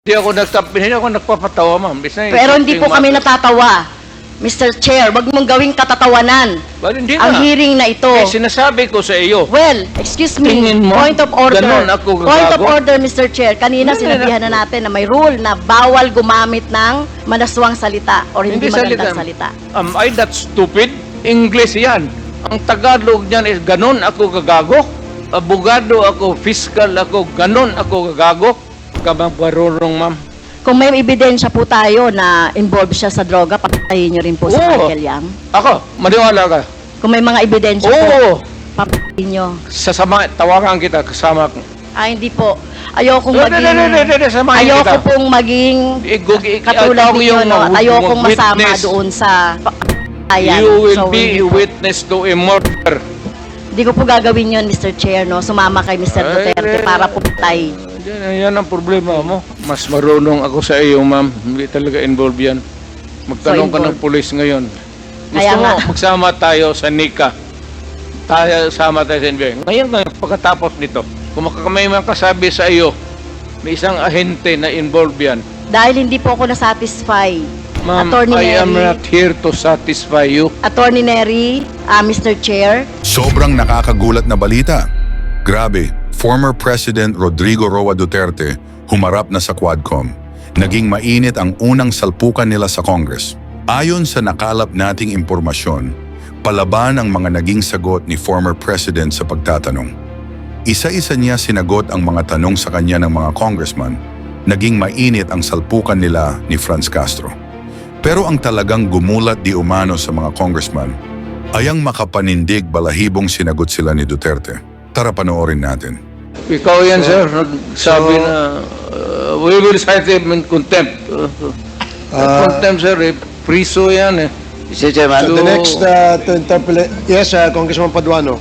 Hindi ako nagpapatawa, ma'am. Pero hindi po kami natatawa. Mr. Chair, wag mong gawing katatawanan Well, hindi ang na. hearing na ito. Eh, sinasabi ko sa iyo. Well, excuse me, Tingin mo, point of order. ganun ako Point of gagago? order, Mr. Chair. Kanina Hindi, sinabihan na natin na may rule na bawal gumamit ng manaswang salita or hindi magandang salita. Am I that stupid? English yan. Ang Tagalog niyan is ganun ako gagago. Abogado ako, fiscal ako, ganun ako gagago. Kamang ma'am. Kung may ebidensya po tayo na involved siya sa droga, patayin niyo rin po si Oo. Michael Yang. Ako, maniwala ka. Kung may mga ebidensya po, Oo. patayin niyo. Sasama, tawagan kita kasama ko. Hindi po. Ayokong Samahin ayoko kita. pong maging katulad Ako ninyo, yung no? At ayokong masama witness. doon sa ayan. You will So, be hindi a po. witness to a murder. Hindi ko po gagawin yun, Mr. Chair, no? Sumama kay Mr. Duterte para putay. Yan ang problema mo. Mas marunong ako sa iyo, ma'am. Hindi talaga involved yan. Magtanong So, ka ng involved. pulis ngayon. Kaya Gusto mo, nga. magsama tayo sa NICA. Sama tayo sa NBI. Ngayon, pagkatapos nito, kung may makasabi sa iyo, may isang ahente na involved yan. Dahil hindi po ako nasatisfy. Ma'am, Attorney I am Neri. not here to satisfy you. Attorney Neri, Mr. Chair, Sobrang nakakagulat na balita. Grabe, former President Rodrigo Roa Duterte humarap na sa Quadcom. Naging mainit ang unang salpukan nila sa Congress. Ayon sa nakalap nating impormasyon, palaban ang mga naging sagot ni former President sa pagtatanong. Isa-isa niya sinagot ang mga tanong sa kanya ng mga congressman. Naging mainit ang salpukan nila ni Franz Castro. Pero ang talagang gumulat di umano sa mga congressman ay ang makapanindig balahibong sinagot sila ni Duterte. Tara panoorin natin. Ikaw yan, sir. Nagsabi na we will cite him in contempt. Contempt, sir. Priso yan eh. Mr. Chairman, So- The next to interpolate, yes, Congressman Paduano.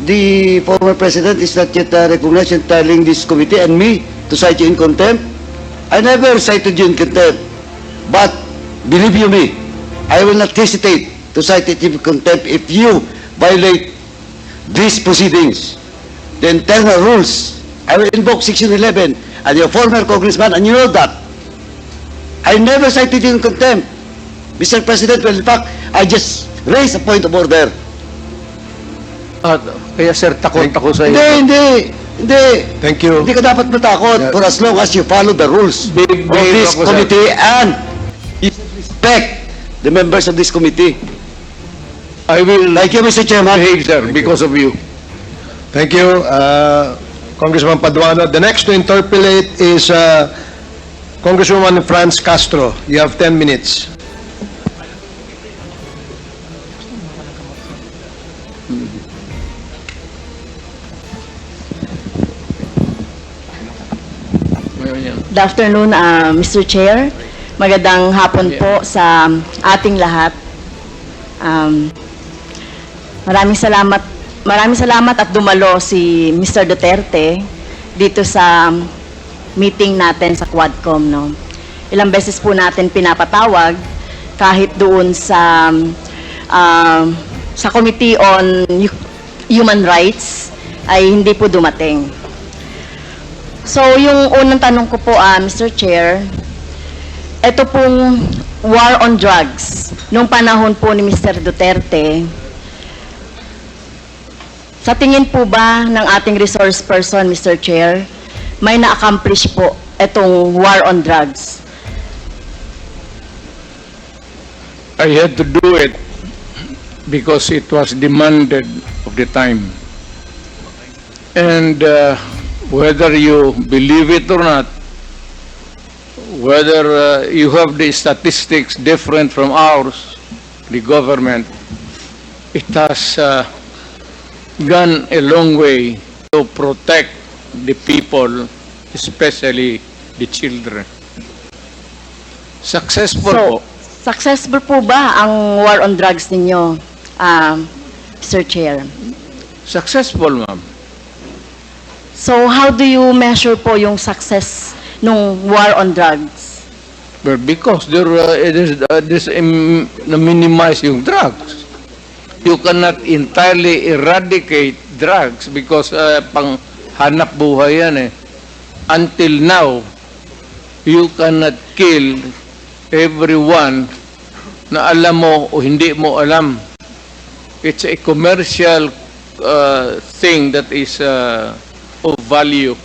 the former president is not yet recognized in telling this committee and me to cite you in contempt. I never cited you in contempt. But, believe you me, I will not hesitate to cite it in contempt if you violate these proceedings. The internal rules, I will invoke Section 11, and your former congressman, and you know that. I never cited you in contempt. Mr. President, well, in fact, I just raised a point of order. Kaya, sir, takot ako sa iyo. Hindi. Thank you. Hindi ka dapat matakot Yeah. for as long as you follow the rules Big of this ako, sir. committee and you respect the members of this committee. I will Thank you, Mr. Chairman. behave, sir, because of you. Thank you, Congressman Paduano. The next to interpolate is Congresswoman Franz Castro. You have 10 minutes. Good afternoon, Mr. Chair. Magandang hapon po sa ating lahat. Maraming salamat at dumalo si Mr. Duterte dito sa meeting natin sa Quadcom, no. Ilang beses po natin pinapatawag kahit doon sa Committee on Human Rights ay hindi po dumating. So, yung unang tanong ko po, Mr. Chair, ito pong war on drugs, nung panahon po ni Mr. Duterte, sa tingin po ba ng ating resource person, Mr. Chair, may na-accomplish po itong war on drugs? I had to do it because it was demanded of the time. And whether you believe it or not, whether you have the statistics different from ours, the government, it has gone a long way to protect the people, especially the children. Successful po. Successful po ba ang war on drugs ninyo, Mr. Chair? Successful, ma'am. So, how do you measure po yung success nung war on drugs? Well, because there's minimize yung drugs. You cannot entirely eradicate drugs because pang hanap buhay yan eh. Until now, You cannot kill everyone na alam mo o hindi mo alam. It's a commercial thing that is of value.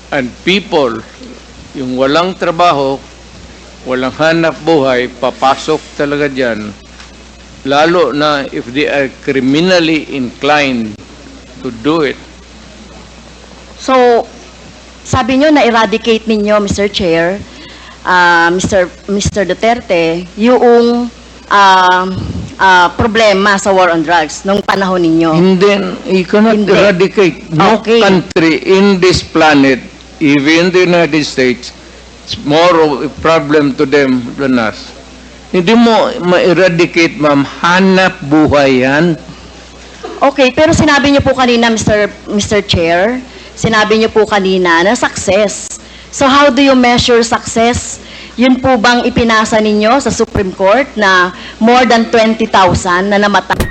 And people, yung walang trabaho, walang hanap buhay, papasok talaga dyan. Lalo na if they are criminally inclined to do it. So, sabi nyo na-eradicate ninyo, Mr. Chair, Mr. Duterte, yung problema sa war on drugs nung panahon ninyo. And then, you cannot Hindi. eradicate. No Okay. country in this planet, even the United States, it's more of a problem to them than us. Hindi mo ma-eradicate, ma'am. Hanap buhay yan. Okay, pero sinabi niyo po kanina, Mr. Chair, sinabi niyo po kanina na success. So how do you measure success? Yun po bang ipinasa ninyo sa Supreme Court na more than 20,000 na namatay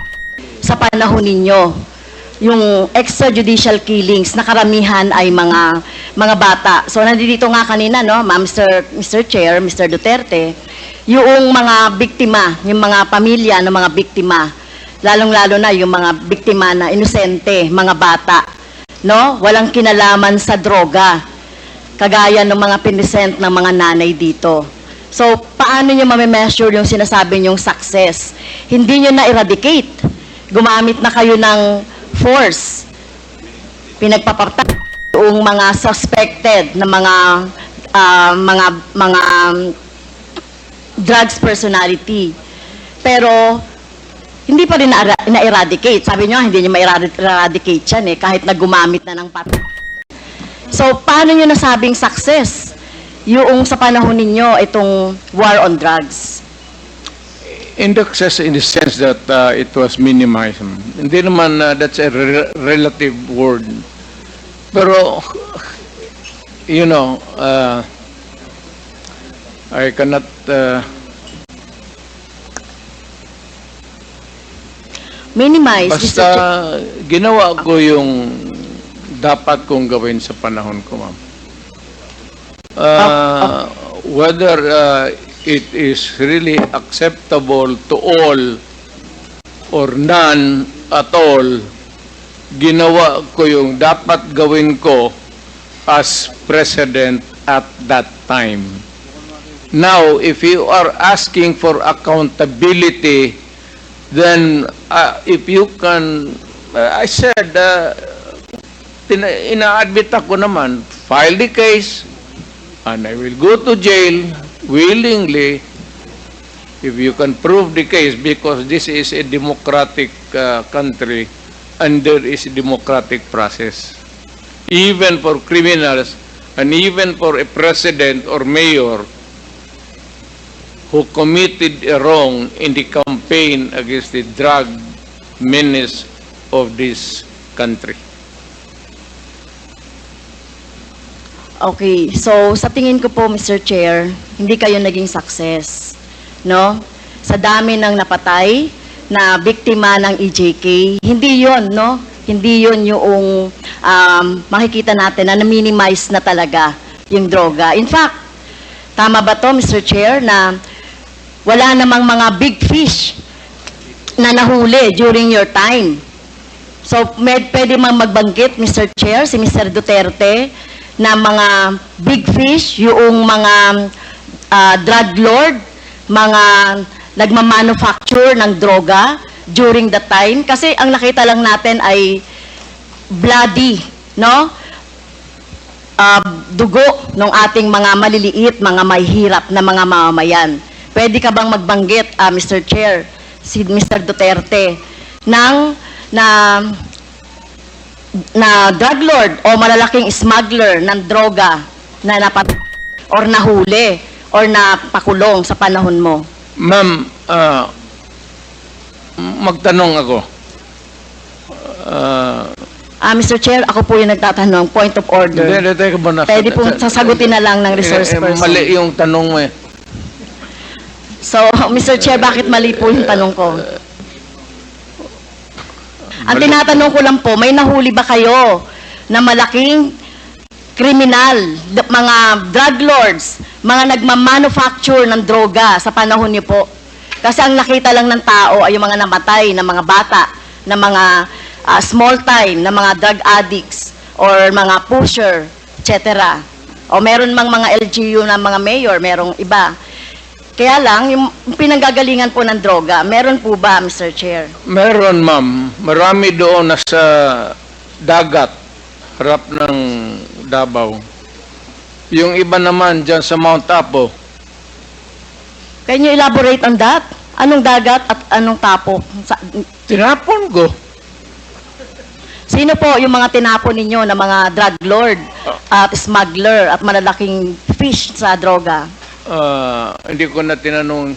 sa panahon ninyo? Yung extrajudicial killings na karamihan ay mga bata. So nandito nga kanina, no, Mr. Chair, Mr. Duterte, yung mga biktima, yung mga pamilya ng mga biktima, lalong-lalo na yung mga biktima na inosente, mga bata, no? Walang kinalaman sa droga, kagaya ng mga pinisent ng mga nanay dito. So, paano nyo mame-measure yung sinasabi nyong success? Hindi nyo na-eradicate. Gumamit na kayo ng force. Pinagpapatay yung mga suspected na mga drugs personality. Pero, hindi pa rin na-eradicate. Sabi nyo, hindi nyo ma-eradicate yan kahit na gumamit na ng patay. So, paano nyo nasabing success yung sa panahon ninyo itong war on drugs? Success in the sense that it was minimized. Hindi naman that's a relative word. Pero, you know, I cannot Minimize, Mr. basta ginawa ko yung dapat kong gawin sa panahon ko, ma'am. Whether it is really acceptable to all or none at all, ginawa ko yung dapat gawin ko as president at that time. Now, if you are asking for accountability, then if you can, I said, ina-admit ako naman, file the case, and I will go to jail willingly if you can prove the case, because this is a democratic country and there is a democratic process. Even for criminals and even for a president or mayor who committed a wrong in the campaign against the drug menace of this country. Okay, so sa tingin ko po, Mr. Chair, hindi kayo naging success, no? Sa dami ng napatay na biktima ng EJK, hindi yon, no? Hindi yon yung makikita natin na na-minimize na talaga yung droga. In fact, tama ba to, Mr. Chair, na wala namang mga big fish na nahuli during your time? So, pwede mang magbanggit, Mr. Chair, si Mr. Duterte, na mga big fish, yung mga drug lord, mga nagmamanufacture ng droga during the time. Kasi ang nakita lang natin ay bloody, no? Dugo ng ating mga maliliit, mga mahihirap na mga mamamayan. Pwede ka bang magbanggit, Mr. Chair, si Mr. Duterte, na drug lord o malalaking smuggler ng droga na or nahuli or napakulong sa panahon mo? Ma'am, magtanong ako. Mr. Chair, ako po yung nagtatanong, point of order. Hindi, teka muna. Pwede pong sasagutin na lang ng resource person. Mali yung tanong mo eh. So, Mr. Chair, bakit mali po yung tanong ko? Ang tinatanong ko lang po, may nahuli ba kayo na malaking kriminal, mga drug lords, mga nagmamanufacture ng droga sa panahon niyo po. Kasi ang nakita lang ng tao ay yung mga namatay na mga bata, na mga small time, na mga drug addicts, or mga pusher, etc. O meron mang mga LGU na mga mayor, merong iba. Kaya lang, yung pinanggagalingan po ng droga, meron po ba, Mr. Chair? Meron, ma'am. Marami doon nasa dagat, harap ng Davao. Yung iba naman dyan sa Mount Apo. Can you elaborate on that? Anong dagat at anong tapo? Tinapon ko. Sino po yung mga tinapon ninyo na mga drug lord at smuggler at malalaking fish sa droga? Hindi ko na tinanong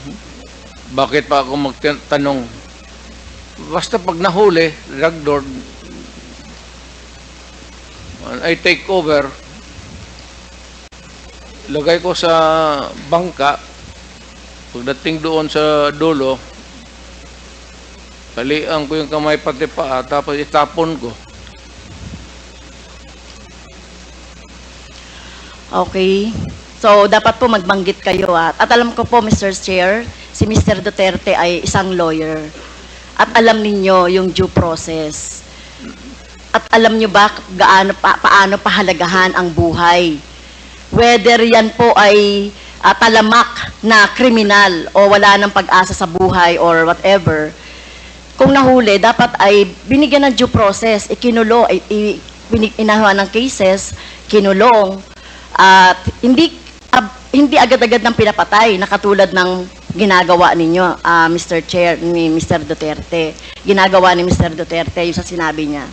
bakit pa ako magtanong. Basta pag nahuli, drug lord, I take over, lagay ko sa bangka, pagdating doon sa dulo, talian ko yung kamay pati paa, tapos itapon ko. Okay. So, dapat po magbanggit kayo. At alam ko po, Mr. Chair, si Mr. Duterte ay isang lawyer. At alam ninyo yung due process. At alam nyo ba paano pahalagahan ang buhay? Whether yan po ay talamak na kriminal o wala ng pag-asa sa buhay or whatever, kung nahuli, dapat ay binigyan ng due process, ikinulo, inahawan ng cases, kinulong, at hindi agad-agad ng pinapatay na katulad ng ginagawa ninyo, Mr. Chair, ni Mr. Duterte. Ginagawa ni Mr. Duterte yung sa sinabi niya.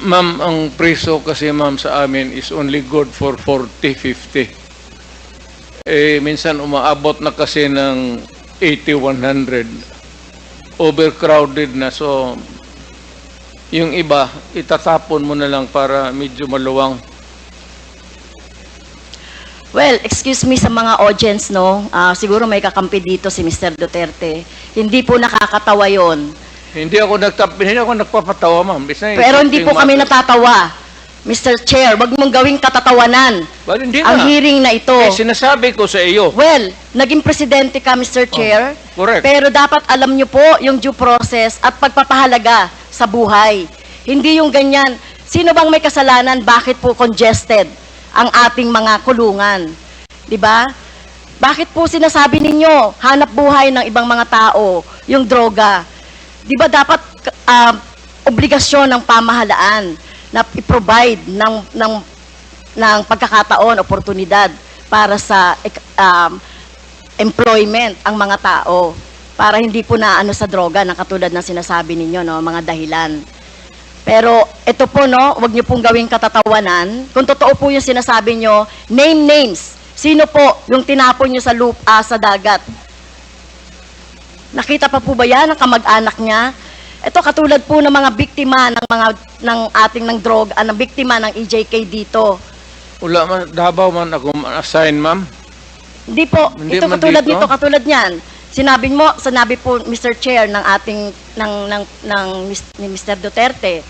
Ma'am, ang preso kasi ma'am sa amin is only good for 40, 50. Minsan umaabot na kasi ng 80, 100. Overcrowded na. So, yung iba, itatapon mo na lang para medyo maluwang. Well, excuse me sa mga audience, no? Siguro may kakampi dito si Mr. Duterte. Hindi po nakakatawa yon. Hindi ako nagpapatawa, ma'am. Pero hindi po kami natatawa. Mr. Chair, wag mong gawing katatawanan Well, hindi ang na. hearing na ito. Sinasabi ko sa iyo. Well, naging presidente ka, Mr. Chair. Correct. Pero dapat alam niyo po yung due process at pagpapahalaga sa buhay. Hindi yung ganyan. Sino bang may kasalanan? Bakit po congested ang ating mga kulungan? 'Di ba? Bakit po sinasabi ninyo hanap buhay ng ibang mga tao yung droga? 'Di ba dapat obligasyon ng pamahalaan na i-provide ng pagkakataon, oportunidad para sa employment ang mga tao para hindi po na sa droga na katulad ng sinasabi ninyo, no, mga dahilan. Pero ito po, no, wag niyo pong gawing katatawanan. Kung totoo po yung sinasabi niyo, name names. Sino po yung tinapon niyo sa sa dagat? Nakita pa po ba yan ang kamag-anak niya? Ito katulad po ng mga biktima ng ating droga, ng biktima ng EJK dito. Wala man, Davao man ako assign, ma'am. Hindi po, Hindi ito man katulad dito? nito, katulad niyan. Sinabi po Mr. Chair ng ating ni Mr. Duterte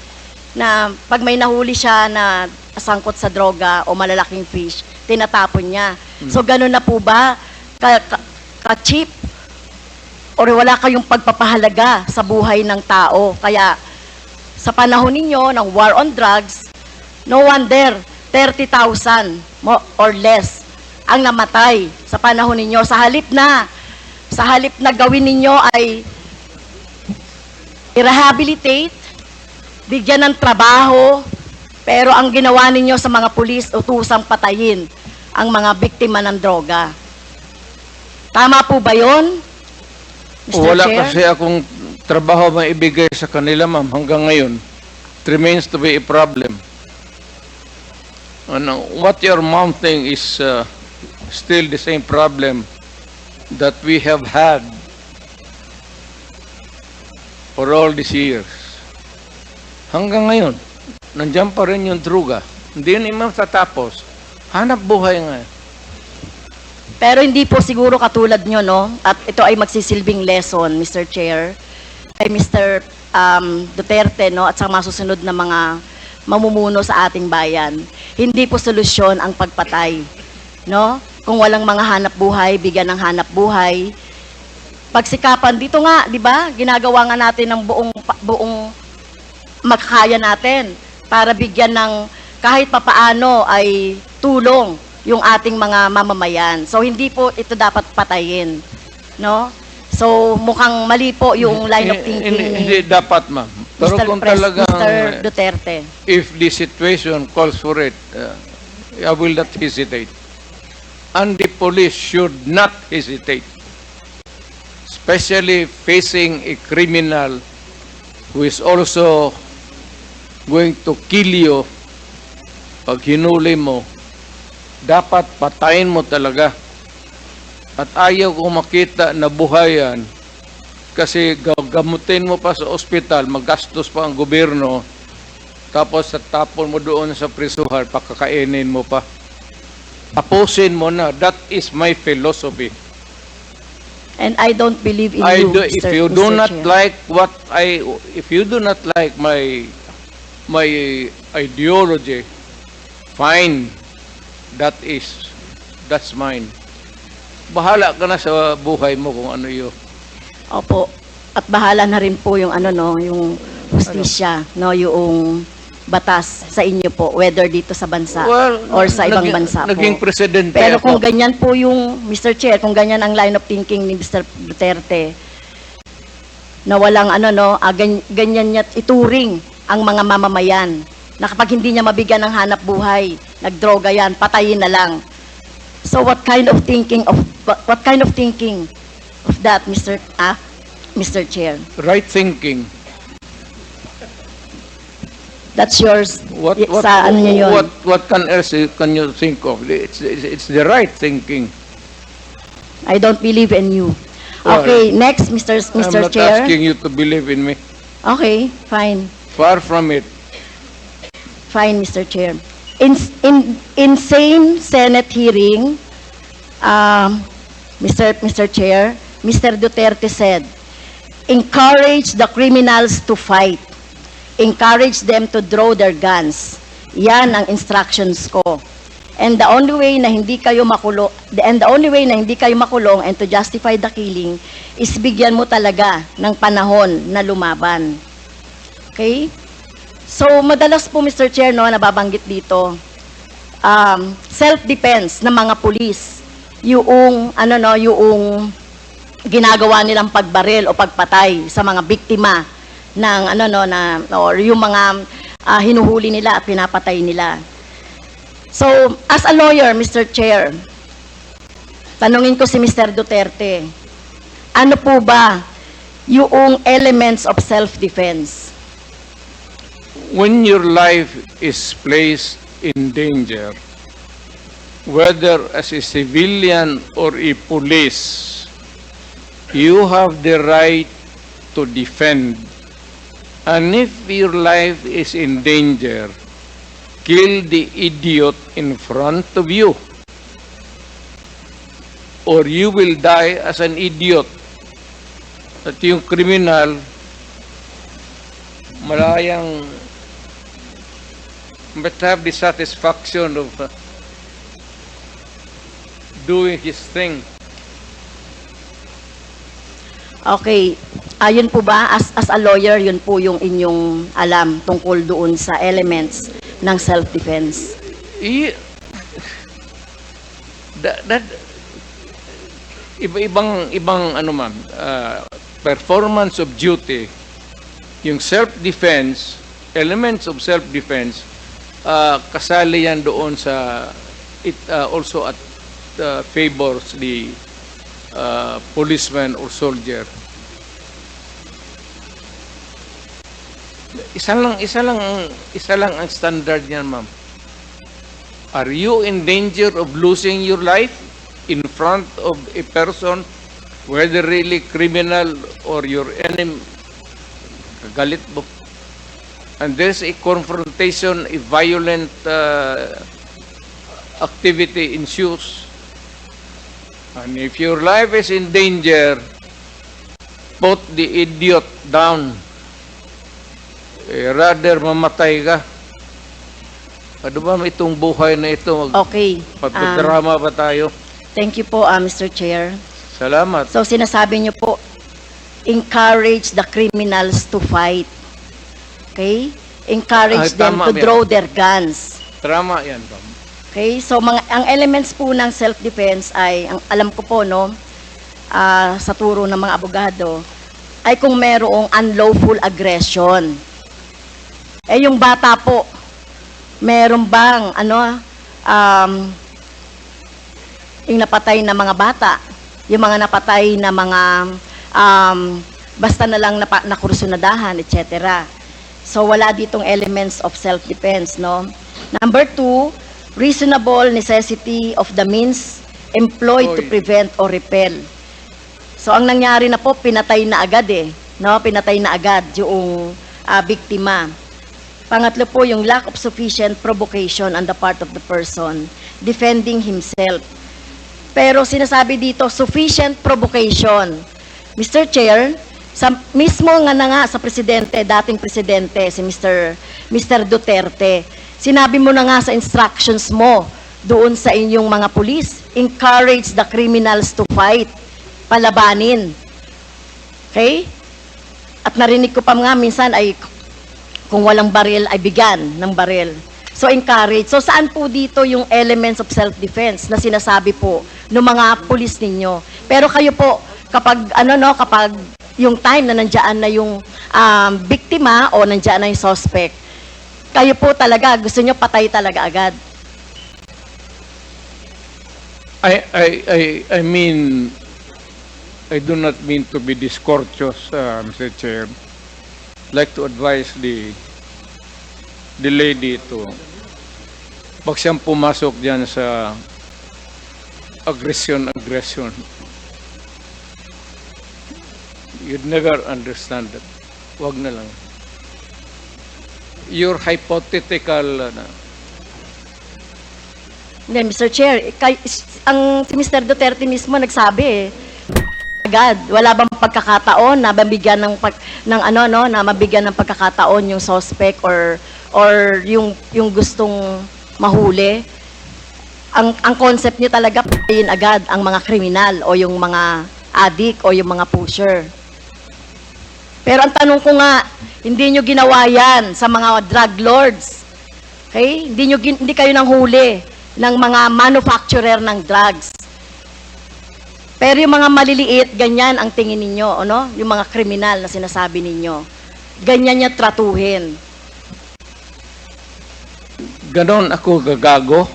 na pag may nahuli siya na sangkot sa droga o malalaking fish, tinatapon niya. So ganun na po ba ka-cheap? O wala kayong pagpapahalaga sa buhay ng tao? Kaya sa panahon ninyo ng war on drugs, no wonder 30,000 or less ang namatay sa panahon ninyo. Sa halip na gawin ninyo ay i-rehabilitate, bigyan ng trabaho, pero ang ginawa ninyo sa mga pulis, utusang patayin ang mga biktima ng droga. Tama po ba yun, Mr. Wala Chair? kasi akong trabaho maibigay sa kanila, ma'am, hanggang ngayon. It remains to be a problem. What you're mounting is still the same problem that we have had for all these years. Hanggang ngayon, nandiyan pa rin yung droga. Hindi yun matatapos. Hanap buhay nga. Pero hindi po siguro katulad nyo, no? At ito ay magsisilbing lesson, Mr. Chair, kay Mr. Duterte, no? At sa masusunod na mga mamumuno sa ating bayan. Hindi po solusyon ang pagpatay, no? Kung walang mga hanap buhay, bigyan ng hanap buhay. Pagsikapan dito nga, 'di ba? Ginagawa nga natin ng buong makakaya natin para bigyan ng kahit papaano ay tulong yung ating mga mamamayan. So hindi po ito dapat patayin, no? So mukhang mali po yung line of thinking Hindi ni dapat, ma'am. Pero kung talagang, Mr. Duterte. if the situation calls for it, I will not hesitate. And the police should not hesitate. Especially facing a criminal who is also going to kill you pag hinuli mo, dapat patayin mo talaga. At ayaw ko makita na buhayan kasi gamutin mo pa sa ospital, magastos pa ang gobyerno, tapos tapon mo doon sa prisuhan, pakakainin mo pa. Tapusin mo na. That is my philosophy. And I don't believe in I you, do, if Mr. you do Mr. not Chair. like if you do not like my ideology, fine. That's mine. Bahala ka na sa buhay mo kung ano yun. Opo. At bahala na rin po yung yung hustisya, yung batas sa inyo po, whether dito sa bansa or sa ibang bansa po. Naging presidente Pero ako. kung ganyan po yung, Mr. Chair, kung ganyan ang line of thinking ni Mr. Duterte, na walang ganyan niya ituring ang mga mamamayan, na kapag hindi niya mabigyan ng hanap buhay, nagdroga yan, patayin na lang. So what kind of thinking of that, Mr. Chair? Right thinking. That's yours. What Sa ano niyo yun? what else can you think of? It's the right thinking. I don't believe in you. Well, Okay, next, Mr. I'm not Chair. asking you to believe in me. Okay, fine. Far from it. Fine, Mr. Chair. In same Senate hearing, Mr. Chair, Mr. Duterte said, encourage the criminals to fight. Encourage them to draw their guns. Yan ang instructions ko. And the only way na hindi kayo makulong, and to justify the killing is bigyan mo talaga ng panahon na lumaban. Okay? So, madalas po, Mr. Chair, nababanggit dito, self-defense ng mga pulis, yung ginagawa nilang pagbaril o pagpatay sa mga biktima ng or yung mga hinuhuli nila at pinapatay nila. So, as a lawyer, Mr. Chair, tanungin ko si Mr. Duterte, ano po ba yung elements of self-defense? When your life is placed in danger, whether as a civilian or a police, you have the right to defend. And if your life is in danger, kill the idiot in front of you, or you will die as an idiot. At yung criminal, malayang must have the satisfaction of doing his thing. Okay, yun po ba, as a lawyer, yun po yung inyong alam tungkol doon sa elements ng self-defense? Ibang ma'am, performance of duty, yung self-defense, elements of self-defense, kasali yan doon sa, it also favors the policeman or soldier. Isa lang ang standard niyan, ma'am. Are you in danger of losing your life in front of a person, whether really criminal or your enemy? Galit mo. And there's a confrontation, a violent activity ensues. And if your life is in danger, put the idiot down. Rather mamatay ka Ano ba itong buhay na ito? Okay. Magpadrama pa tayo. Thank you po, Mr. Chair. Salamat. So sinasabi niyo po, encourage the criminals to fight. Okay? Encourage them tama to yan. draw their guns. Drama yan. Okay? So ang elements po ng self-defense ay, ang alam ko po, no, sa turo ng mga abogado, ay kung merong unlawful aggression. Eh yung bata po, meron bang yung napatay na mga bata, yung mga napatay na mga basta na lang nakursunadahan, etc. So wala ditong elements of self-defense, no? Number 2, reasonable necessity of the means employed to prevent or repel. So ang nangyari na po, pinatay na agad no? Pinatay na agad yung biktima. Pangatlo po, yung lack of sufficient provocation on the part of the person defending himself. Pero sinasabi dito, sufficient provocation. Mr. Chair, mismo nga sa presidente, dating presidente, si Mr. Duterte, sinabi mo na nga sa instructions mo doon sa inyong mga pulis, encourage the criminals to fight, palabanin. Okay? At narinig ko pa nga minsan ay kung walang baril ay bigyan ng baril. So encourage. So saan po dito yung elements of self-defense na sinasabi po ng mga pulis ninyo? Pero kayo po, kapag kapag yung time na nandiyan na yung biktima o nandiyan na yung suspect, kayo po talaga gusto nyo patay talaga agad. I mean, I do not mean to be discourteous, Mr. Chair. Like to advise the lady to pag siyang pumasok diyan sa aggression, you'd never understand that. Wag na lang. Your hypothetical Hindi, Mr. Chair, si Mr. Duterte mismo nagsabi agad, wala bang pagkakataon na mabigyan na mabigyan ng pagkakataon yung suspect or yung gustong mahuli. Ang concept niyo talaga patayin agad ang mga kriminal o yung mga addict o yung mga pusher. Pero ang tanong ko nga, hindi niyo ginawa yan sa mga drug lords. Okay? Hindi kayo nang huli ng mga manufacturer ng drugs. Pero yung mga maliliit, ganyan ang tingin ninyo, ano? Yung mga kriminal na sinasabi ninyo. Ganyan niya tratuhin. ganon ako gagago.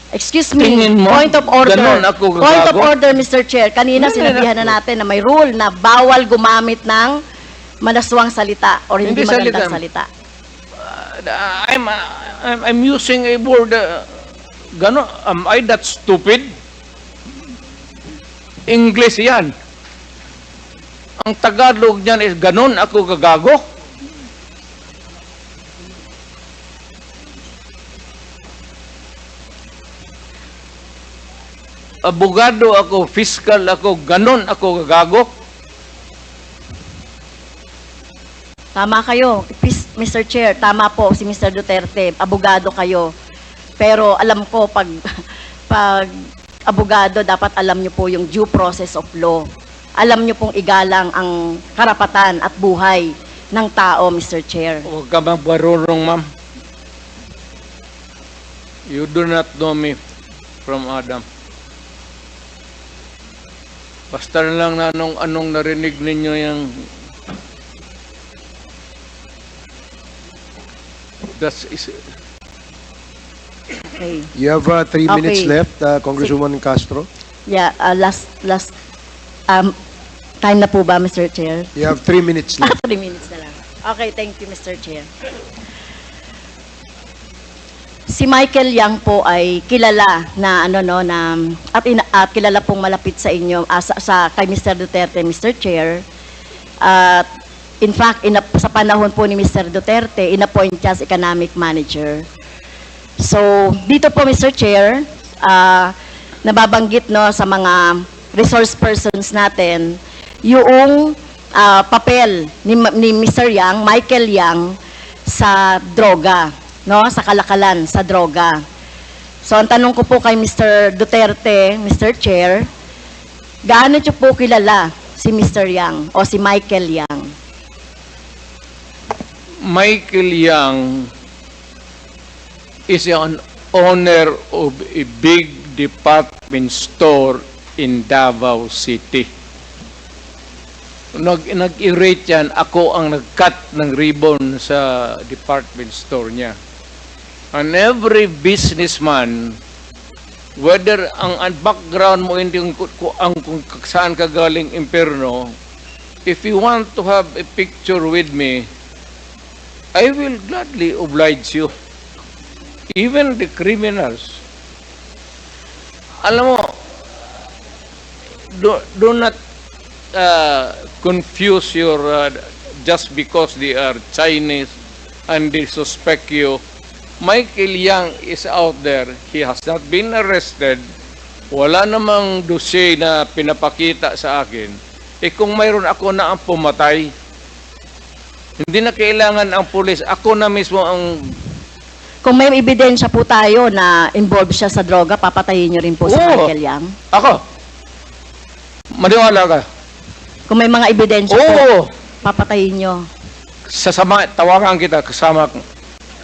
Excuse me, Tingin mo, point of order. ganon ako gagago? Point of order, Mr. Chair. Kanina sinabihan na natin na may rule na bawal gumamit ng manaswang salita or hindi magandang salita. I'm using a word. Ganon, am I that stupid? English yan. Ang Tagalog niyan is ganon ako gagago. Abogado ako, fiscal ako, ganon ako gagago. Tama kayo, Mr. Chair, tama po si Mr. Duterte, abogado kayo. Pero alam ko, pag abogado, dapat alam nyo po yung due process of law. Alam nyo pong igalang ang karapatan at buhay ng tao, Mr. Chair. Huwag ka magbarurong, ma'am. You do not know me from Adam. Basta na lang na anong narinig ninyo yung that's is Okay. You have 3 minutes Okay. left, Congresswoman Castro. Yeah, last time na po ba, Mr. Chair? You have 3 minutes left. 3 minutes na lang. Okay, thank you, Mr. Chair. Si Michael Yang po ay kilala na at kilala pong malapit sa inyo sa kay Mr. Duterte, Mr. Chair. At in fact, sa panahon po ni Mr. Duterte, inappoint siya as economic manager. So, dito po, Mr. Chair, nababanggit sa mga resource persons natin yung papel ni Mr. Yang, Michael Yang, sa droga. no, sa kalakalan, sa droga. So, ang tanong ko po kay Mr. Duterte, Mr. Chair, gaano niyo po kilala si Mr. Yang o si Michael Yang? Michael Yang is an owner of a big department store in Davao City. Nag-irate yan, ako ang nag-cut ng ribbon sa department store niya. And every businessman, whether ang background mo hindi kung saan ka galing impyerno, if you want to have a picture with me, I will gladly oblige you. Even the criminals. Alam mo, do not confuse your, just because they are Chinese and they suspect you. Michael Yang is out there. He has not been arrested. Wala namang dossier na pinapakita sa akin. Eh kung mayroon ako na ang pumatay, hindi na kailangan ang pulis. Ako na mismo ang... Kung may ebidensya po tayo na involved siya sa droga, papatayin niyo rin po si Oo. Michael Yang? Ako? Maniwala ka? Kung may mga ebidensya po, Oo! papatayin niyo? Sasama, tawagan kita, kasama.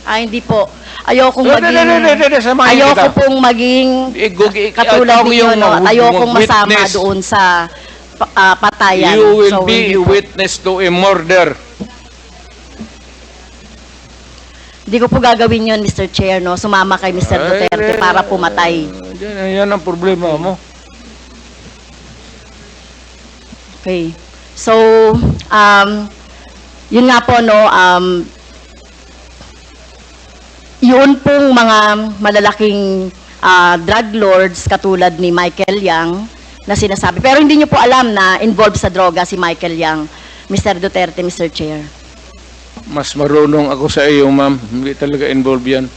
Hindi po. Ayokong Hindi, maging... samahin Ayoko kita. pong maging katulad ikaw ninyo, yung no? At ayokong masama witness. doon sa patayan. You will So, be hindi a po. witness to a murder. Hindi ko po gagawin yun, Mr. Chair, no? Sumama kay Mr. Duterte para pumatay. Yan ang problema mo. Okay. So, yun nga po, no, yun pong mga malalaking drug lords katulad ni Michael Yang na sinasabi. Pero hindi nyo po alam na involved sa droga si Michael Yang, Mr. Duterte, Mr. Chair. Mas marunong ako sa iyo, ma'am. Hindi talaga involved yan.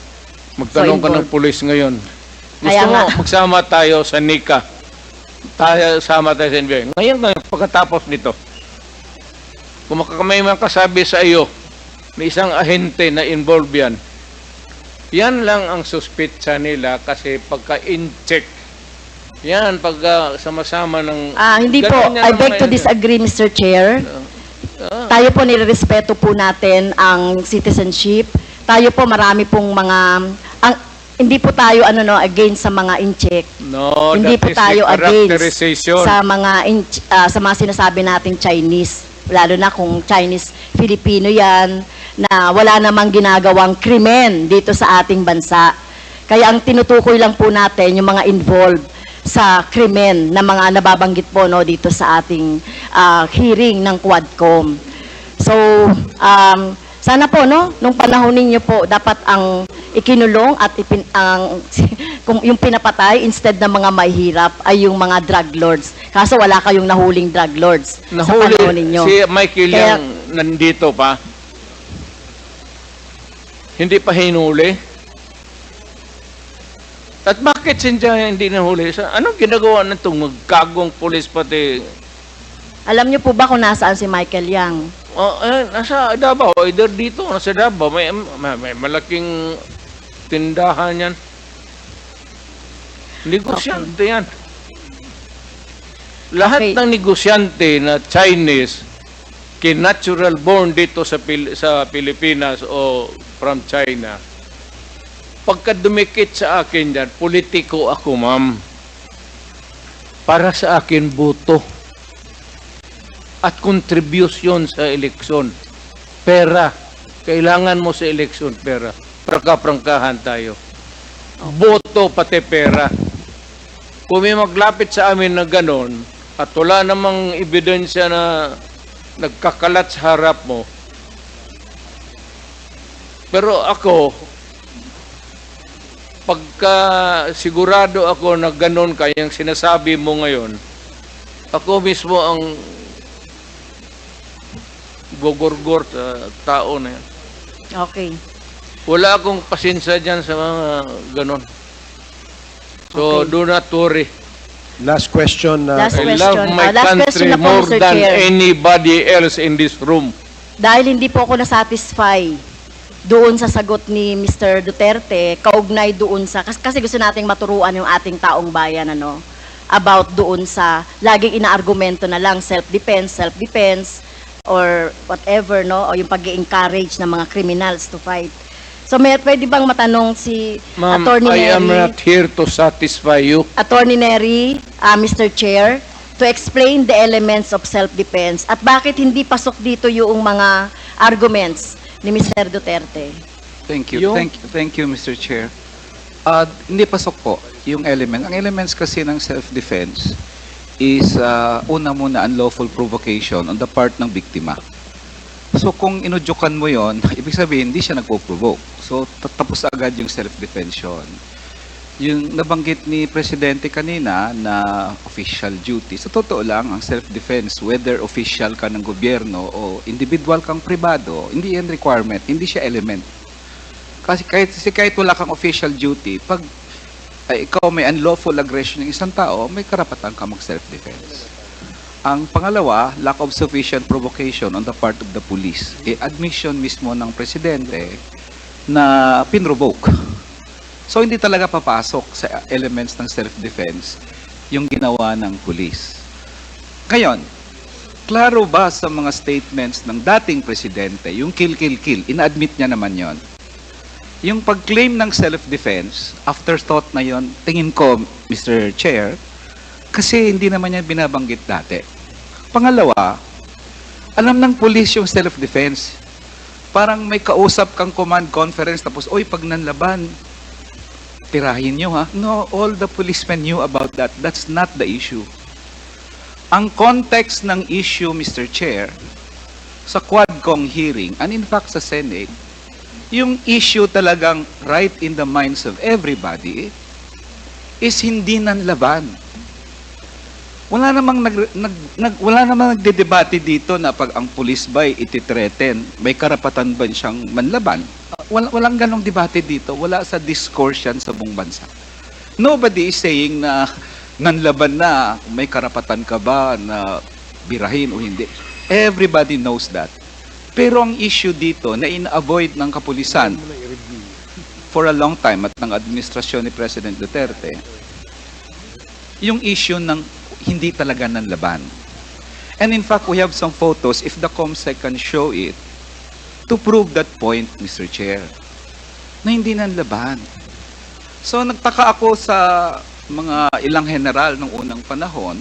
Magtanong ka ng involved. pulis ngayon. Gusto Kaya mo, nga. magsama tayo sa NICA. Sama tayo sa NBI. Ngayon, pagkatapos nito, kung may makasabi sa iyo, may isang ahente na involved yan, yan lang ang suspitsa nila kasi pagka-in-check, yan, pag sama-sama ng... Hindi po. Ganun yan I ang beg to mga- disagree, Mr. Chair. Tayo po nirerespeto po natin ang citizenship. Tayo po marami pong mga hindi po tayo against sa mga in-check. No, Hindi that po is tayo the against characterization. sa mga sinasabi nating Chinese, lalo na kung Chinese Filipino 'yan na wala namang ginagawang krimen dito sa ating bansa. Kaya ang tinutukoy lang po natin yung mga involved sa krimen na mga nababanggit po no dito sa ating hearing ng Quadcom. So, sana po no nung panahon ninyo po dapat ang ikinulong at kung yung pinapatay instead ng mga mahihirap ay yung mga drug lords. Kaso wala kayong nahuling drug lords sa panahon Nahuli ninyo. si Michael Kaya- Yang nandito pa. Hindi pa hinuli. At bakit siya hindi nahuli? Anong ginagawa na itong magkagong pulis pati? Alam niyo po ba kung nasaan si Michael Yang? Nasa Davao, either dito, nasa Davao. May malaking tindahan yan. Negosyante yan. Lahat Okay. ng negosyante na Chinese, natural born dito sa Pilipinas o from China, pagka dumikit sa akin yan, politiko ako, ma'am. Para sa akin, boto. At contribution sa eleksyon. Pera. Kailangan mo sa eleksyon, pera. Prangkahan tayo. Boto pati pera. Kung may maglapit sa amin na ganon, at wala namang ebidensya na nagkakalat sa harap mo, pero ako, pagka sigurado ako na ganon kayang sinasabi mo ngayon, ako mismo ang gogorgor sa tao na yan. Okay. Wala akong pasensya dyan sa mga ganon. So, Okay. do not worry. Last question. Last I question. love my Last country question na po, more Mr. than Chair. anybody else in this room. Dahil hindi po ako nasatisfy doon sa sagot ni Mr. Duterte, kaugnay doon sa, kasi gusto nating maturuan yung ating taong bayan, ano, about doon sa, laging inaargumento na lang, self-defense, or whatever, no, o yung pag-encourage ng mga criminals to fight. So, pwede bang matanong si Ma'am, Attorney I am Neri? not here to satisfy you. Attorney Neri, Mr. Chair, to explain the elements of self-defense at bakit hindi pasok dito yung mga arguments ni Mr. Duterte. Thank you. Yung- Thank you, Mr. Chair. Hindi pasok po yung element. Ang elements kasi ng self-defense is una muna unlawful provocation on the part ng biktima. So kung inudyukan mo yon, ibig sabihin hindi siya nagpo-provoke. So tapos agad yung self-defense yun. Yung nabanggit ni Presidente kanina na official duty, sa totoo lang, ang self-defense, whether official ka ng gobyerno o individual kang pribado, hindi yan requirement, hindi siya element. Kasi kahit wala kang official duty, pag ikaw may unlawful aggression ng isang tao, may karapatan ka mag-self-defense. Ang pangalawa, lack of sufficient provocation on the part of the police. Admission mismo ng Presidente na pinrovoke. So, hindi talaga papasok sa elements ng self-defense yung ginawa ng police. Ngayon, klaro ba sa mga statements ng dating presidente, yung kill, ina-admit niya naman yon. Yung pag-claim ng self-defense, afterthought na yon, tingin ko, Mr. Chair, kasi hindi naman niya binabanggit dati. Pangalawa, alam ng police yung self-defense. Parang may kausap kang command conference, tapos, oy, pag nanlaban, tirahin nyo ha. No, all the policemen knew about that. That's not the issue. Ang context ng issue, Mr. Chair, sa Quadcom hearing, and in fact sa Senate, yung issue talagang right in the minds of everybody is hindi nanlaban. Wala namang nagdedebate dito na pag ang police ba ititreten, may karapatan ba siyang manlaban? Walang ganong debate dito. Wala sa discourse yan sa buong bansa. Nobody is saying na nanlaban na, may karapatan ka ba na birahin o hindi. Everybody knows that. Pero ang issue dito na ina-avoid ng kapulisan for a long time at ng administrasyon ni President Duterte, yung issue ng hindi talaga nanlaban. And in fact, we have some photos, if the COMSEC can show it, to prove that point, Mr. Chair, na hindi nanlaban. So nagtaka ako sa mga ilang general nung unang panahon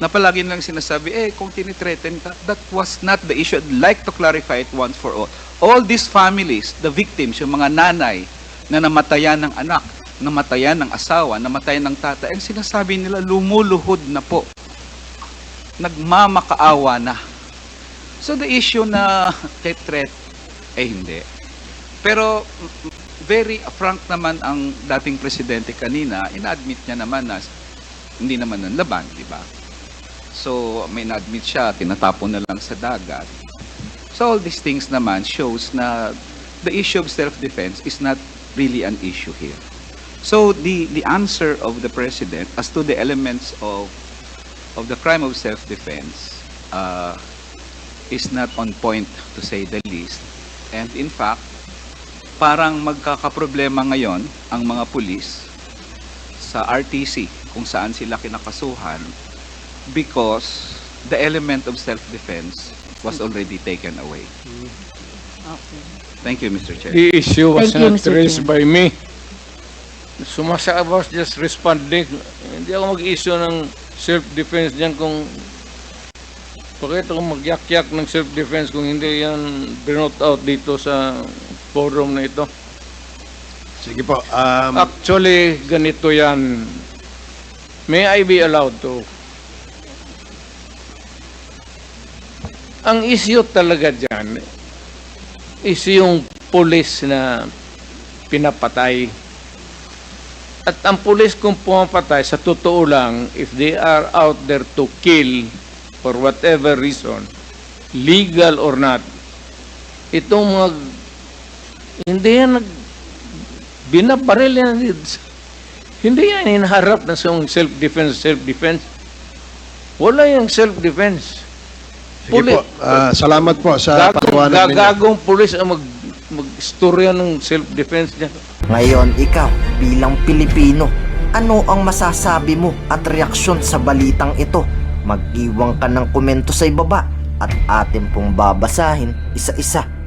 na palagi nilang sinasabi, kung tinitreten ka, that was not the issue. I'd like to clarify it once for all. All these families, the victims, yung mga nanay na namatayan ng anak, namatayan ng asawa, namatayan ng tatay, ang sinasabi nila, lumuluhod na po. Nagmamakaawa na. So the issue na threat, hindi. Pero very frank naman ang dating presidente kanina, ina-admit niya naman na hindi naman nanlaban, di ba? So may na-admit siya, tinatapon na lang sa dagat. So all these things naman shows na the issue of self-defense is not really an issue here. So the answer of the president as to the elements of the crime of self-defense is not on point, to say the least. And in fact, parang magkakaproblema ngayon ang mga pulis sa RTC kung saan sila kinakasuhan because the element of self-defense was already taken away. Okay. Thank you, Mr. Chair. The issue was Thank you, not Mr. raised Chair. by me. I was just responding. Hindi ako mag-issue ng self-defense diyan kung bakit ako mag-yak-yak ng self-defense kung hindi yan binote out dito sa forum na ito. Sige po. Actually, ganito yan. May I be allowed to? Ang issue talaga dyan is yung police na pinapatay. At ang police kung pumapatay, sa totoo lang, if they are out there to kill for whatever reason, legal or not, itong mga hindi yan binabaril yan. Hindi yan hinaharap na sa self-defense. Wala yung self-defense. Sige po. Salamat po sa paliwanag ninyo. Gagagong pulis ang mag-istorya ng self-defense niya. Ngayon, ikaw, bilang Pilipino, ano ang masasabi mo at reaksyon sa balitang ito? Mag-iwan ka ng komento sa ibaba at atin pong babasahin isa-isa.